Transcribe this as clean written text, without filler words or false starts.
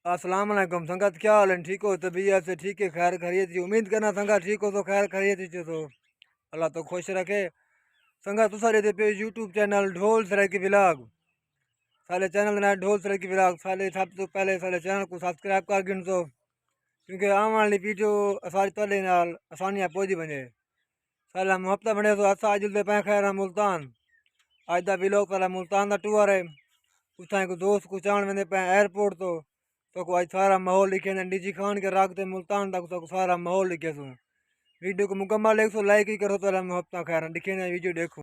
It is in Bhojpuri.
अस्सलाम वालेकुम संगत, क्या हाल है? ठीक हो? तबीयत से ठीक है? खैर खैरियत जी? उम्मीद करना संगत ठीक हो तो खैर खैरियत जी तो अल्लाह तो खुश रखे। संगत तुसा दे पे यूट्यूब चैनल ढोल सराय की विलाग साले चैनल ना ढोल सराय की विलाग साले सब तो पहले साले चैनल को सब्सक्राइब कर गिन तो क्योंकि आने वाली वीडियो सारी तले नाल आसानियां पहुंची बने साले हम हफ्ता बने तो असा जुलते पे खैर हम मुल्तान आज दा विलोग साला मुल्तान दा टूर है। उठाए को दोस्त को चाण वेंदे पे एयरपोर्ट तो को आज सारा माहौल लिखे ने डीजी खान के राखते मुल्तान तक तो सारा माहौल लिखे सो वीडियो को मुकम्मल 100 लाइक ही करो तो हम हफ्ता खैर दिखे वीडियो देखो।